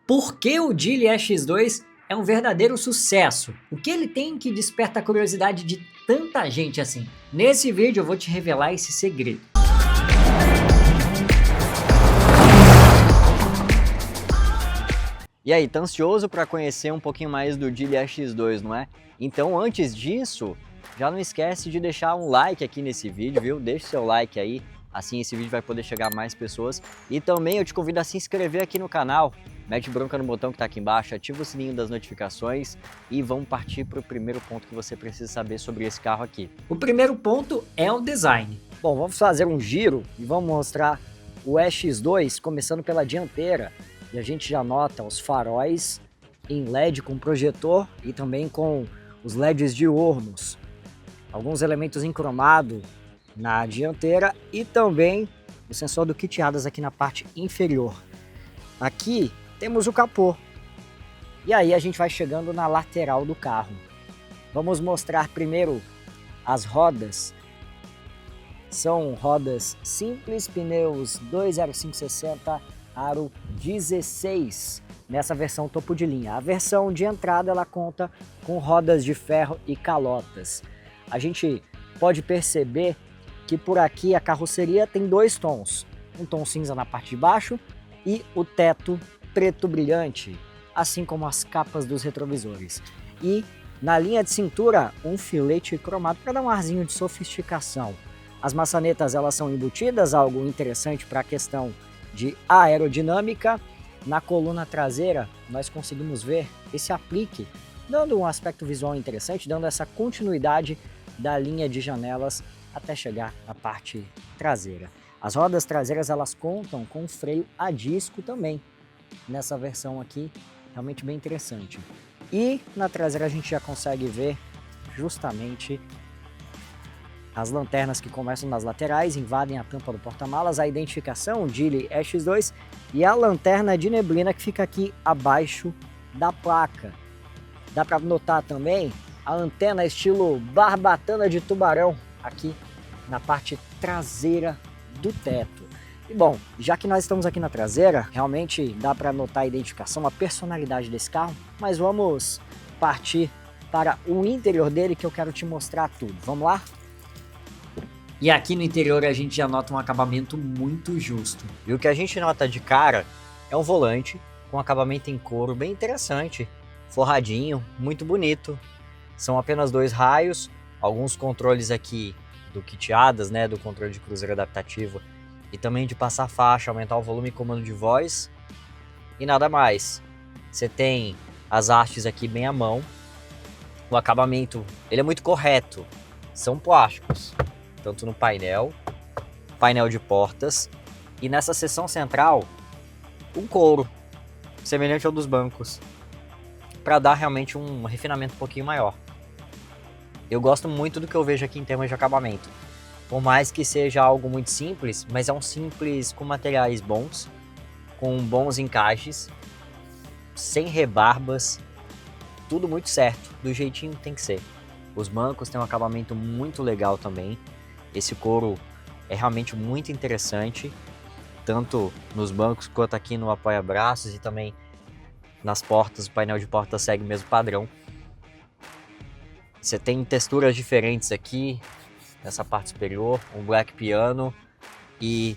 Por que o Geely EX2 é um verdadeiro sucesso? O que ele tem que desperta a curiosidade de tanta gente assim? Nesse vídeo eu vou te revelar esse segredo. E aí, tá ansioso para conhecer um pouquinho mais do Geely EX2, não é? Então, antes disso, já não esquece de deixar um like aqui nesse vídeo, viu? Deixa o seu like aí, assim esse vídeo vai poder chegar a mais pessoas. E também eu te convido a se inscrever aqui no canal, mete bronca no botão que tá aqui embaixo, ativa o sininho das notificações e vamos partir para o primeiro ponto que você precisa saber sobre esse carro aqui. O primeiro ponto é o design. Bom, vamos fazer um giro e vamos mostrar o EX2, começando pela dianteira. E a gente já nota os faróis em LED com projetor e também com os LEDs diurnos. Alguns elementos em cromado na dianteira e também o sensor do kit ADAS aqui na parte inferior. Aqui temos o capô. E aí a gente vai chegando na lateral do carro. Vamos mostrar primeiro as rodas. São rodas simples, pneus 205/60, aro 16, nessa versão topo de linha. A versão de entrada ela conta com rodas de ferro e calotas. A gente pode perceber que por aqui a carroceria tem dois tons. Um tom cinza na parte de baixo e o teto preto brilhante, assim como as capas dos retrovisores. E na linha de cintura, um filete cromado para dar um arzinho de sofisticação. As maçanetas elas são embutidas, algo interessante para a questão de aerodinâmica. Na coluna traseira nós conseguimos ver esse aplique, dando um aspecto visual interessante, dando essa continuidade da linha de janelas até chegar à parte traseira. As rodas traseiras elas contam com freio a disco também, nessa versão aqui, realmente bem interessante. E na traseira a gente já consegue ver justamente as lanternas que começam nas laterais, invadem a tampa do porta-malas, a identificação Geely EX2 e a lanterna de neblina que fica aqui abaixo da placa. Dá para notar também a antena estilo barbatana de tubarão aqui na parte traseira do teto. E bom, já que nós estamos aqui na traseira, realmente dá para notar a identificação, a personalidade desse carro, mas vamos partir para o interior dele que eu quero te mostrar tudo. Vamos lá? E aqui no interior a gente já nota um acabamento muito justo. E o que a gente nota de cara é um volante com acabamento em couro bem interessante, forradinho, muito bonito. São apenas dois raios, alguns controles aqui do kit ADAS, né, do controle de cruzeiro adaptativo e também de passar faixa, aumentar o volume e comando de voz e nada mais. Você tem as hastes aqui bem à mão, o acabamento ele é muito correto, são plásticos, tanto no painel de portas e nessa seção central um couro semelhante ao dos bancos para dar realmente um refinamento um pouquinho maior. Eu gosto muito do que eu vejo aqui em termos de acabamento. Por mais que seja algo muito simples, mas é um simples com materiais bons, com bons encaixes, sem rebarbas, tudo muito certo, do jeitinho que tem que ser. Os bancos têm um acabamento muito legal também. Esse couro é realmente muito interessante, tanto nos bancos quanto aqui no apoia-braços e também nas portas. O painel de porta segue o mesmo padrão. Você tem texturas diferentes aqui, nessa parte superior, um black piano e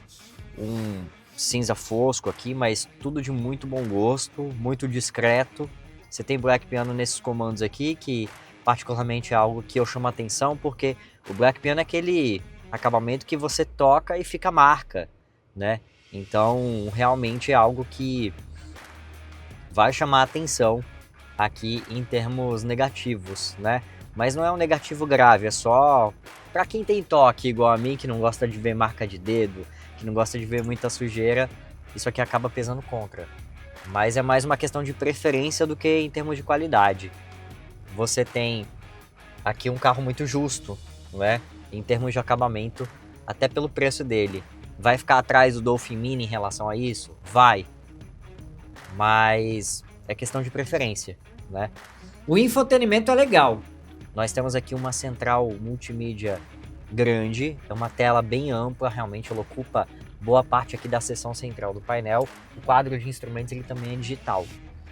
um cinza fosco aqui, mas tudo de muito bom gosto, muito discreto. Você tem black piano nesses comandos aqui, que particularmente é algo que eu chamo a atenção, porque o black piano é aquele acabamento que você toca e fica marca, né? Então, realmente é algo que vai chamar a atenção aqui em termos negativos, né? Mas não é um negativo grave, é só para quem tem toque igual a mim, que não gosta de ver marca de dedo, que não gosta de ver muita sujeira, isso aqui acaba pesando contra. Mas é mais uma questão de preferência do que em termos de qualidade. Você tem aqui um carro muito justo, não é? Em termos de acabamento, até pelo preço dele. Vai ficar atrás do Dolphin Mini em relação a isso? Vai. Mas é questão de preferência, né? O infotenimento é legal. Nós temos aqui uma central multimídia grande, é uma tela bem ampla, realmente ela ocupa boa parte aqui da seção central do painel. O quadro de instrumentos ele também é digital.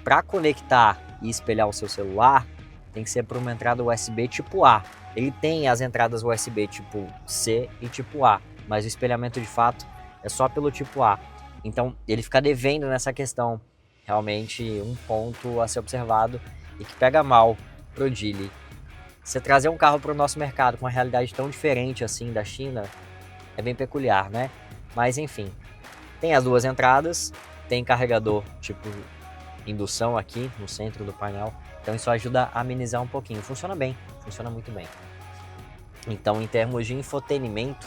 Para conectar e espelhar o seu celular, tem que ser por uma entrada USB tipo A. Ele tem as entradas USB tipo C e tipo A, mas o espelhamento de fato é só pelo tipo A. Então ele fica devendo nessa questão. Realmente um ponto a ser observado e que pega mal pro Geely. Você trazer um carro para o nosso mercado com uma realidade tão diferente assim da China é bem peculiar, né? Mas enfim, tem as duas entradas, tem carregador tipo indução aqui no centro do painel, então isso ajuda a amenizar um pouquinho. Funciona bem, funciona muito bem. Então, em termos de infotenimento,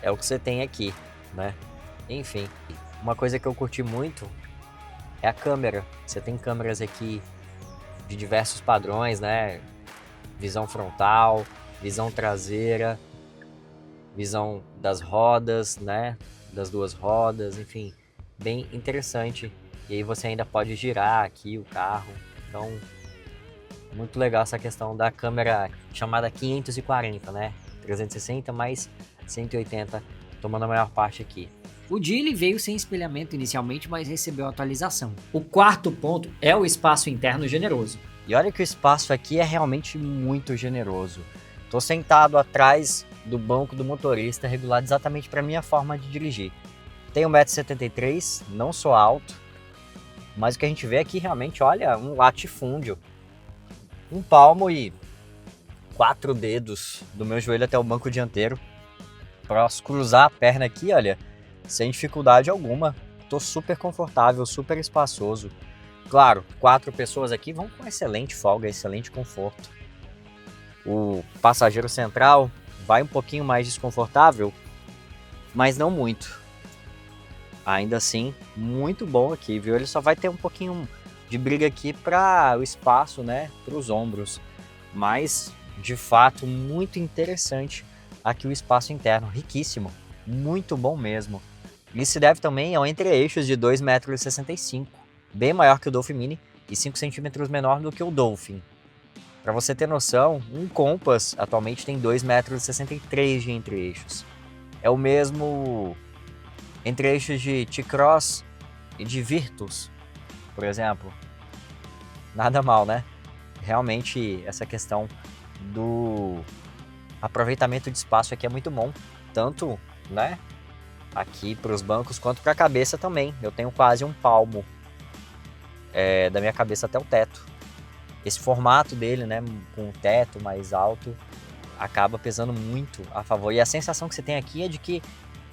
é o que você tem aqui, né? Enfim, uma coisa que eu curti muito é a câmera. Você tem câmeras aqui de diversos padrões, né? Visão frontal, visão traseira, visão das rodas, né? Das duas rodas, enfim, bem interessante. E aí você ainda pode girar aqui o carro. Então, muito legal essa questão da câmera chamada 540, né? 360 mais 180, tomando a maior parte aqui. O Geely veio sem espelhamento inicialmente, mas recebeu atualização. O quarto ponto é o espaço interno generoso. E olha que o espaço aqui é realmente muito generoso. Tô sentado atrás do banco do motorista, regulado exatamente para minha forma de dirigir. Tenho 1,73 m, não sou alto, mas o que a gente vê aqui realmente, olha, um latifúndio. Um palmo e 4 dedos do meu joelho até o banco dianteiro. Posso cruzar a perna aqui, olha, sem dificuldade alguma. Tô super confortável, super espaçoso. Claro, 4 pessoas aqui vão com excelente folga, excelente conforto. O passageiro central vai um pouquinho mais desconfortável, mas não muito. Ainda assim, muito bom aqui, viu? Ele só vai ter um pouquinho de briga aqui para o espaço, né, para os ombros. Mas, de fato, muito interessante aqui o espaço interno, riquíssimo, muito bom mesmo. Isso se deve também ao entre-eixos de 2,65 m, bem maior que o Dolphin Mini e 5 centímetros menor do que o Dolphin. Para você ter noção, um Compass atualmente tem 2,63 m de entre-eixos. É o mesmo entre-eixos de T-Cross e de Virtus, por exemplo. Nada mal, né? Realmente essa questão do aproveitamento de espaço aqui é muito bom, tanto, né, aqui para os bancos quanto para a cabeça também. Eu tenho quase um palmo da minha cabeça até o teto. Esse formato dele, né, com o teto mais alto, acaba pesando muito a favor. E a sensação que você tem aqui é de que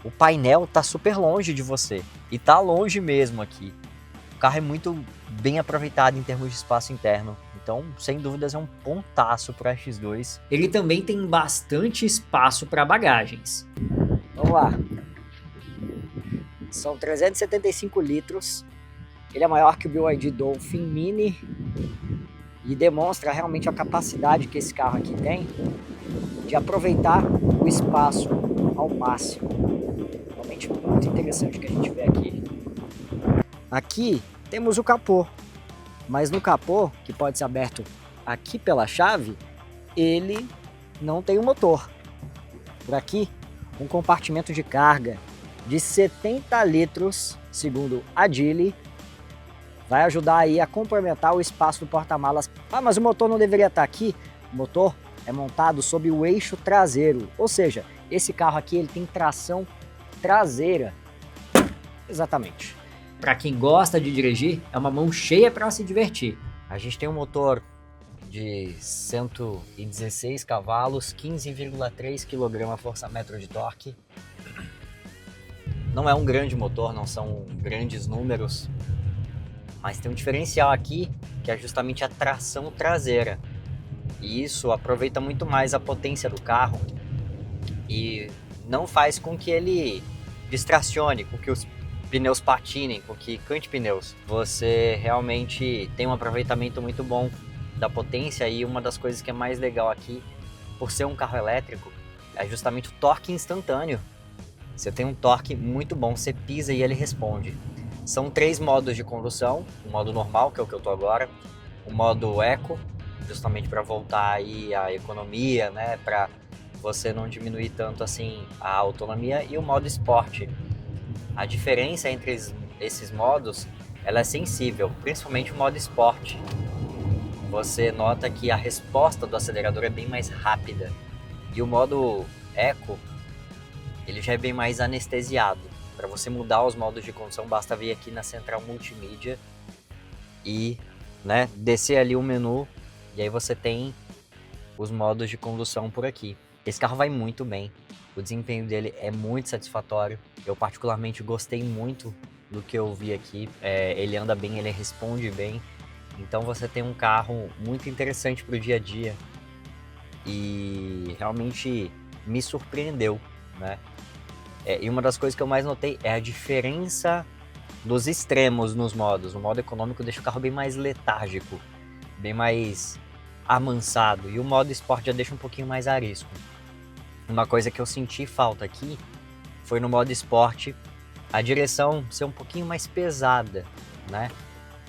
o painel tá super longe de você, e tá longe mesmo aqui. O carro é muito bem aproveitado em termos de espaço interno, então sem dúvidas é um pontaço para X2. Ele também tem bastante espaço para bagagens. Vamos lá. São 375 litros. Ele é maior que o BYD Dolphin Mini e demonstra realmente a capacidade que esse carro aqui tem de aproveitar o espaço ao máximo. Realmente muito interessante o que a gente vê aqui. Aqui temos o capô, mas no capô, que pode ser aberto aqui pela chave, ele não tem o motor. Por aqui, um compartimento de carga de 70 litros, segundo a Geely, vai ajudar aí a complementar o espaço do porta-malas. Ah, mas o motor não deveria estar aqui? O motor é montado sob o eixo traseiro, ou seja, esse carro aqui ele tem tração traseira. Exatamente. Para quem gosta de dirigir, é uma mão cheia para se divertir. A gente tem um motor de 116 cavalos, 15,3 kgfm de torque. Não é um grande motor, não são grandes números, mas tem um diferencial aqui que é justamente a tração traseira. E isso aproveita muito mais a potência do carro e não faz com que ele distracione, com que os pneus patinem, com que cante pneus. Você realmente tem um aproveitamento muito bom da potência, e uma das coisas que é mais legal aqui, por ser um carro elétrico, é justamente o torque instantâneo. Você tem um torque muito bom, você pisa e ele responde. São 3 modos de condução: o modo normal, que é o que eu tô agora, o modo eco, justamente para voltar aí a economia, né, para você não diminuir tanto assim a autonomia, e o modo esporte. A diferença entre esses modos, ela é sensível, principalmente o modo Sport. Você nota que a resposta do acelerador é bem mais rápida. E o modo Eco, ele já é bem mais anestesiado. Para você mudar os modos de condução, basta vir aqui na central multimídia e, né, descer ali o menu, e aí você tem os modos de condução por aqui. Esse carro vai muito bem, o desempenho dele é muito satisfatório. Eu particularmente gostei muito do que eu vi aqui. Ele anda bem, ele responde bem. Então você tem um carro muito interessante para o dia a dia e realmente me surpreendeu, né? E uma das coisas que eu mais notei é a diferença dos extremos nos modos. O modo econômico deixa o carro bem mais letárgico, bem mais amansado, e o modo Sport já deixa um pouquinho mais arisco. Uma coisa que eu senti falta aqui foi no modo Sport a direção ser um pouquinho mais pesada, né?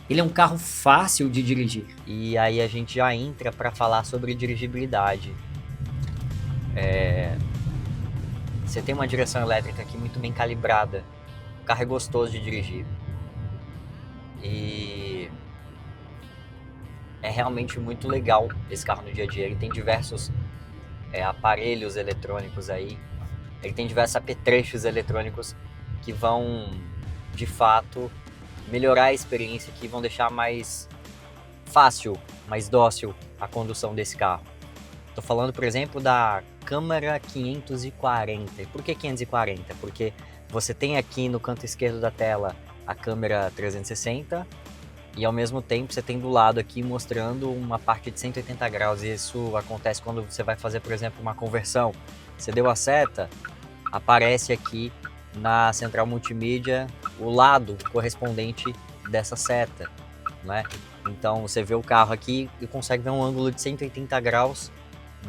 Ele é um carro fácil de dirigir. E aí a gente já entra para falar sobre dirigibilidade. Você tem uma direção elétrica aqui muito bem calibrada. O carro é gostoso de dirigir. E é realmente muito legal esse carro no dia a dia. Ele tem diversos aparelhos eletrônicos aí. Ele tem diversos apetrechos eletrônicos que vão, de fato, melhorar a experiência, que vão deixar mais fácil, mais dócil a condução desse carro. Estou falando, por exemplo, da câmera 540. Por que 540? Porque você tem aqui no canto esquerdo da tela a câmera 360 e ao mesmo tempo você tem do lado aqui mostrando uma parte de 180 graus. E isso acontece quando você vai fazer, por exemplo, uma conversão. Você deu a seta, aparece aqui na central multimídia o lado correspondente dessa seta, né? Então você vê o carro aqui e consegue ver um ângulo de 180 graus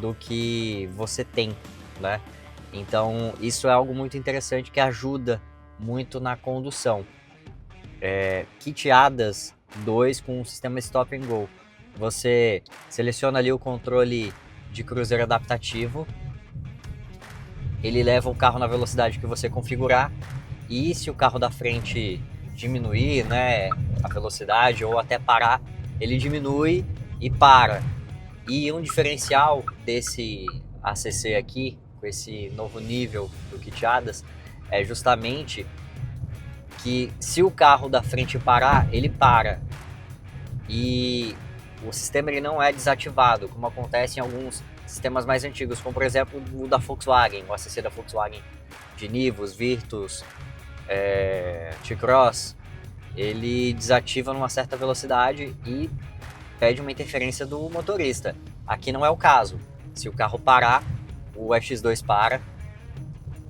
do que você tem, né? Então isso é algo muito interessante que ajuda muito na condução. Kit ADAS 2 com o sistema Stop and Go. Você seleciona ali o controle de cruzeiro adaptativo, ele leva o carro na velocidade que você configurar, e se o carro da frente diminuir, né, a velocidade ou até parar, ele diminui e para. E um diferencial desse ACC aqui, com esse novo nível do Kit ADAS, é justamente que se o carro da frente parar, ele para. E o sistema ele não é desativado, como acontece em alguns sistemas mais antigos, como por exemplo o da Volkswagen, o ACC da Volkswagen de Nivus, Virtus, T-Cross. Ele desativa numa certa velocidade e pede uma interferência do motorista. Aqui não é o caso. Se o carro parar, o X2 para,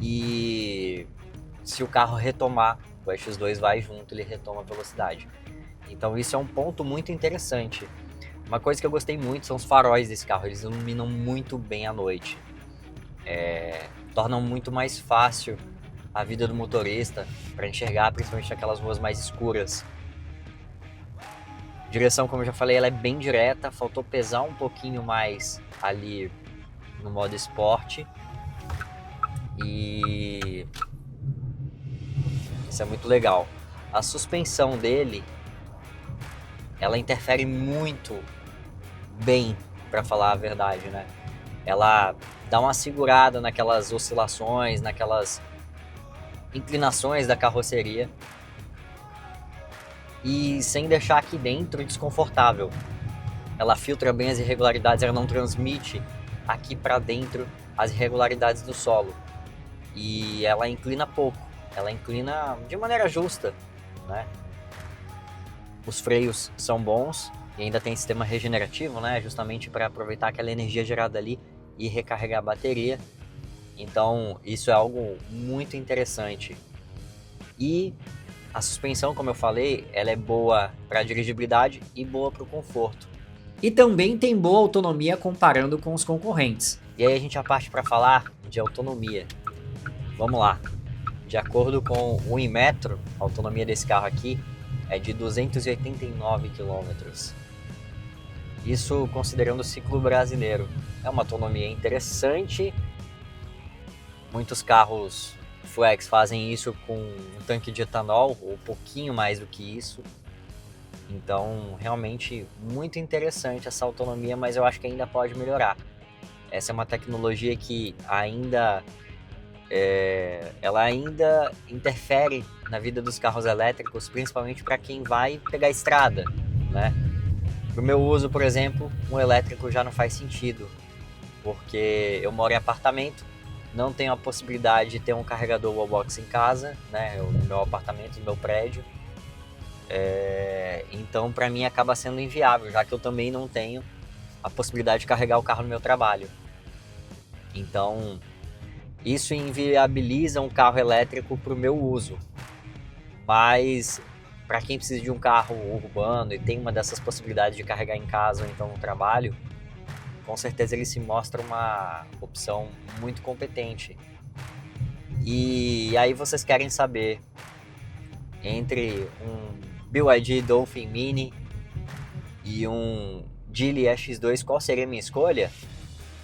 e se o carro retomar, o X2 vai junto, ele retoma a velocidade. Então isso é um ponto muito interessante. Uma coisa que eu gostei muito são os faróis desse carro. Eles iluminam muito bem à noite. Tornam muito mais fácil a vida do motorista para enxergar, principalmente aquelas ruas mais escuras. Direção, como eu já falei, ela é bem direta. Faltou pesar um pouquinho mais ali no modo Sport. E isso é muito legal. A suspensão dele, ela interfere muito bem, para falar a verdade, né? Ela dá uma segurada naquelas oscilações, naquelas inclinações da carroceria, e sem deixar aqui dentro desconfortável. Ela filtra bem as irregularidades, ela não transmite aqui para dentro as irregularidades do solo. E ela inclina pouco, ela inclina de maneira justa, né? Os freios são bons e ainda tem sistema regenerativo, né? Justamente para aproveitar aquela energia gerada ali e recarregar a bateria. Então isso é algo muito interessante. E a suspensão, como eu falei, ela é boa para a dirigibilidade e boa para o conforto. E também tem boa autonomia comparando com os concorrentes. E aí a gente já parte para falar de autonomia. Vamos lá. De acordo com o Inmetro, a autonomia desse carro aqui é de 289 km. Isso considerando o ciclo brasileiro. É uma autonomia interessante. Muitos carros Flex fazem isso com um tanque de etanol, ou um pouquinho mais do que isso. Então, realmente, muito interessante essa autonomia, mas eu acho que ainda pode melhorar. Essa é uma tecnologia que ela ainda interfere na vida dos carros elétricos, principalmente para quem vai pegar estrada, né? Para o meu uso, por exemplo, um elétrico já não faz sentido, porque eu moro em apartamento, não tenho a possibilidade de ter um carregador wallbox em casa, né? No meu apartamento, no meu prédio. Então, para mim, acaba sendo inviável, já que eu também não tenho a possibilidade de carregar o carro no meu trabalho. Então, isso inviabiliza um carro elétrico para o meu uso. Mas, para quem precisa de um carro urbano e tem uma dessas possibilidades de carregar em casa ou então no trabalho, com certeza ele se mostra uma opção muito competente. E aí vocês querem saber, entre um BYD Dolphin Mini e um Geely EX2, qual seria a minha escolha?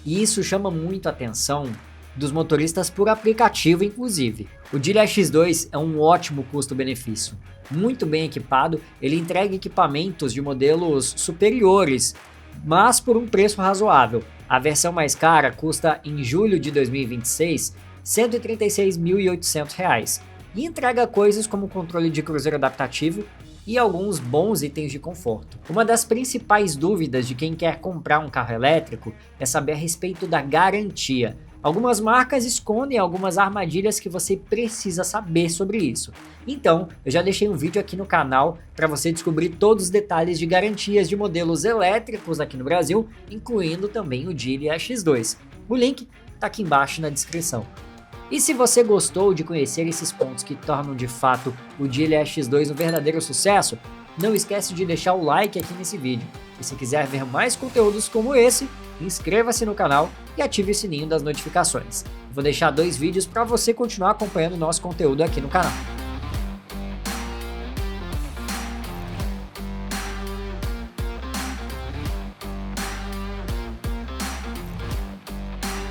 E isso chama muito a atenção dos motoristas por aplicativo, inclusive. O Geely EX2 é um ótimo custo-benefício. Muito bem equipado, ele entrega equipamentos de modelos superiores, mas por um preço razoável. A versão mais cara custa, em julho de 2026, R$ 136.800 e entrega coisas como controle de cruzeiro adaptativo e alguns bons itens de conforto. Uma das principais dúvidas de quem quer comprar um carro elétrico é saber a respeito da garantia. Algumas marcas escondem algumas armadilhas que você precisa saber sobre isso. Então, eu já deixei um vídeo aqui no canal para você descobrir todos os detalhes de garantias de modelos elétricos aqui no Brasil, incluindo também o Geely EX2. O link está aqui embaixo na descrição. E se você gostou de conhecer esses pontos que tornam de fato o Geely EX2 um verdadeiro sucesso, não esquece de deixar o like aqui nesse vídeo. E se quiser ver mais conteúdos como esse, inscreva-se no canal e ative o sininho das notificações. Vou deixar 2 vídeos para você continuar acompanhando o nosso conteúdo aqui no canal.